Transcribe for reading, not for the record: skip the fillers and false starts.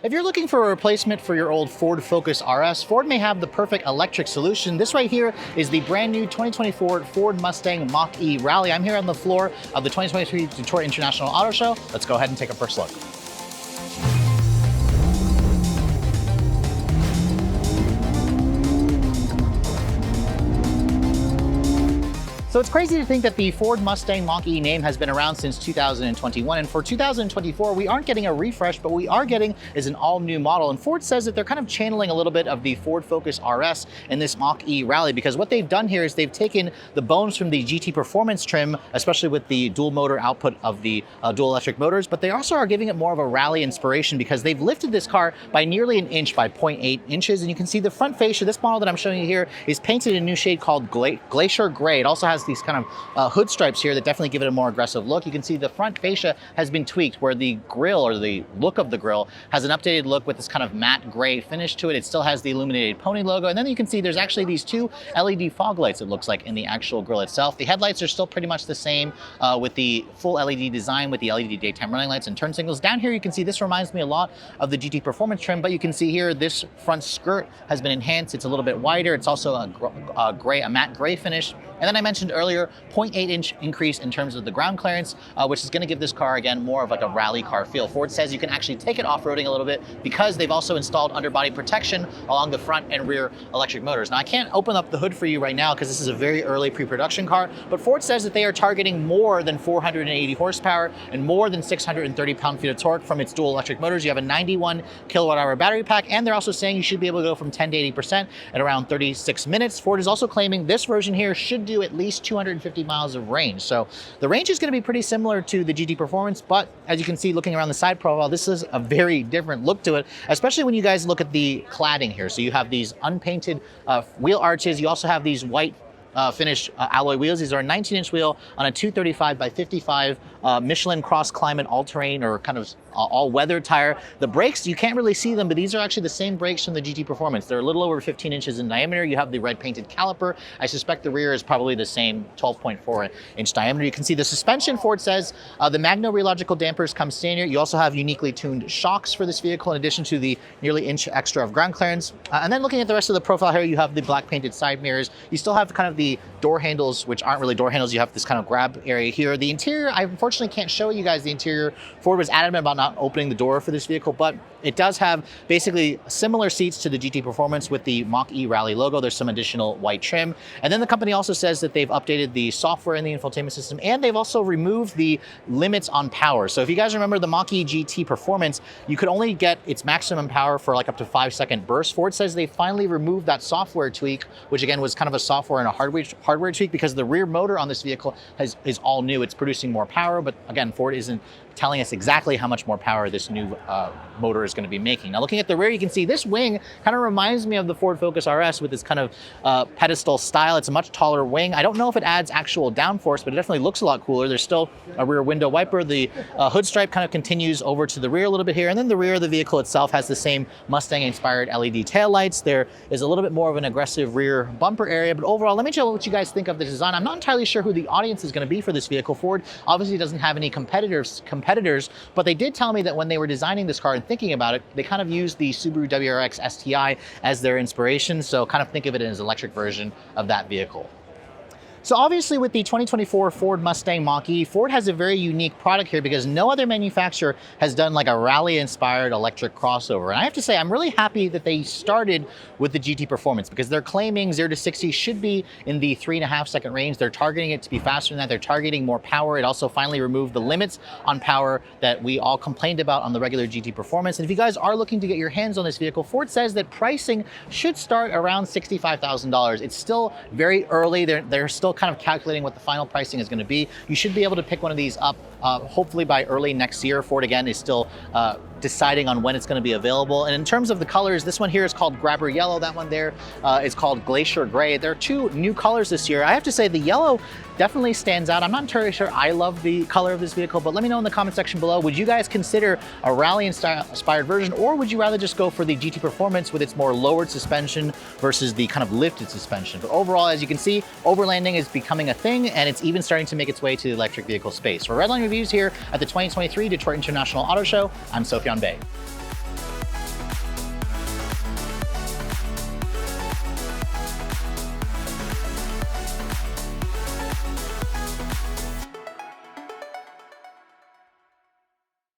If you're looking for a replacement for your old Ford Focus RS, Ford may have the perfect electric solution. This right here is the brand new 2024 Ford Mustang Mach E Rally. I'm here on the floor of the 2023 Detroit International Auto Show. Let's go ahead and take a first look. So it's crazy to think that the Ford Mustang Mach E name has been around since 2021, and for 2024, we aren't getting a refresh, but we are getting is an all-new model. And Ford says that they're kind of channeling a little bit of the Ford Focus RS in this Mach E Rally, because what they've done here is they've taken the bones from the GT Performance trim, especially with the dual motor output of the dual electric motors, but they also are giving it more of a rally inspiration because they've lifted this car by nearly an inch, by 0.8 inches. And you can see the front fascia, this model that I'm showing you here, is painted in a new shade called Glacier Gray. It also has these kind of hood stripes here that definitely give it a more aggressive look. You can see the front fascia has been tweaked where the grille, or the look of the grille, has an updated look with this kind of matte gray finish to it. It still has the illuminated pony logo. And then you can see there's actually these two LED fog lights, it looks like, in the actual grille itself. The headlights are still pretty much the same with the full LED design with the LED daytime running lights and turn signals. Down here you can see this reminds me a lot of the GT Performance trim, but you can see here this front skirt has been enhanced. It's a little bit wider. It's also a matte gray finish. And then I mentioned earlier, 0.8-inch increase in terms of the ground clearance, which is going to give this car, again, more of like a rally car feel. Ford says you can actually take it off-roading a little bit because they've also installed underbody protection along the front and rear electric motors. Now, I can't open up the hood for you right now because this is a very early pre-production car, but Ford says that they are targeting more than 480 horsepower and more than 630 pound-feet of torque from its dual electric motors. You have a 91 kilowatt-hour battery pack, and they're also saying you should be able to go from 10 to 80% at around 36 minutes. Ford is also claiming this version here should do at least 250 miles of range. So the range is going to be pretty similar to the GT Performance, but as you can see looking around the side profile, this is a very different look to it, especially when you guys look at the cladding here. So you have these unpainted wheel arches. You also have these white finished alloy wheels. These are a 19-inch wheel on a 235 by 55 Michelin Cross Climate all-terrain, or kind of all-weather tire. The brakes, you can't really see them, but these are actually the same brakes from the GT Performance. They're a little over 15 inches in diameter. You have the red painted caliper. I suspect the rear is probably the same 12.4-inch diameter. You can see the suspension. Ford says the Magno rear-logical dampers come standard. You also have uniquely tuned shocks for this vehicle in addition to the nearly inch extra of ground clearance. And then looking at the rest of the profile here, you have the black painted side mirrors. You still have kind of the door handles, which aren't really door handles. You have this kind of grab area here. The interior, I unfortunately can't show you guys the interior. Ford was adamant about not opening the door for this vehicle, but it does have basically similar seats to the GT Performance with the Mach E Rally logo. There's some additional white trim. And then the company also says that they've updated the software in the infotainment system, and they've also removed the limits on power. So if you guys remember the Mach E GT Performance, you could only get its maximum power for like up to 5-second bursts. Ford says they finally removed that software tweak, which again was kind of a software and a hardware tweak, because the rear motor on this vehicle is all new. It's producing more power, but again, Ford isn't telling us exactly how much more power this new motor is going to be making. Now, looking at the rear, you can see this wing kind of reminds me of the Ford Focus RS with this kind of pedestal style. It's a much taller wing. I don't know if it adds actual downforce, but it definitely looks a lot cooler. There's still a rear window wiper. The hood stripe kind of continues over to the rear a little bit here, and then the rear of the vehicle itself has the same Mustang-inspired LED taillights. There is a little bit more of an aggressive rear bumper area, but overall, let me tell you what you guys think of the design. I'm not entirely sure who the audience is going to be for this vehicle. Ford obviously doesn't have any competitors, but they did tell me that when they were designing this car and thinking about it, they kind of used the Subaru WRX STI as their inspiration. So kind of think of it as an electric version of that vehicle. So obviously with the 2024 Ford Mustang Mach E, Ford has a very unique product here because no other manufacturer has done like a rally-inspired electric crossover. And I have to say, I'm really happy that they started with the GT Performance because they're claiming 0 to 60 should be in the 3.5-second range. They're targeting it to be faster than that. They're targeting more power. It also finally removed the limits on power that we all complained about on the regular GT Performance. And if you guys are looking to get your hands on this vehicle, Ford says that pricing should start around $65,000. It's still very early. They're still kind of calculating what the final pricing is going to be. You should be able to pick one of these up hopefully by early next year. Ford again is still deciding on when it's going to be available. And in terms of the colors, this one here is called Grabber Yellow. That one there is called Glacier Gray. There are two new colors this year. I have to say the yellow definitely stands out. I'm not entirely sure I love the color of this vehicle, but let me know in the comment section below. Would you guys consider a rally-inspired version, or would you rather just go for the GT Performance with its more lowered suspension versus the kind of lifted suspension? But overall, as you can see, overlanding is becoming a thing, and it's even starting to make its way to the electric vehicle space. For Redline Reviews here at the 2023 Detroit International Auto Show, I'm Sofyan Bey.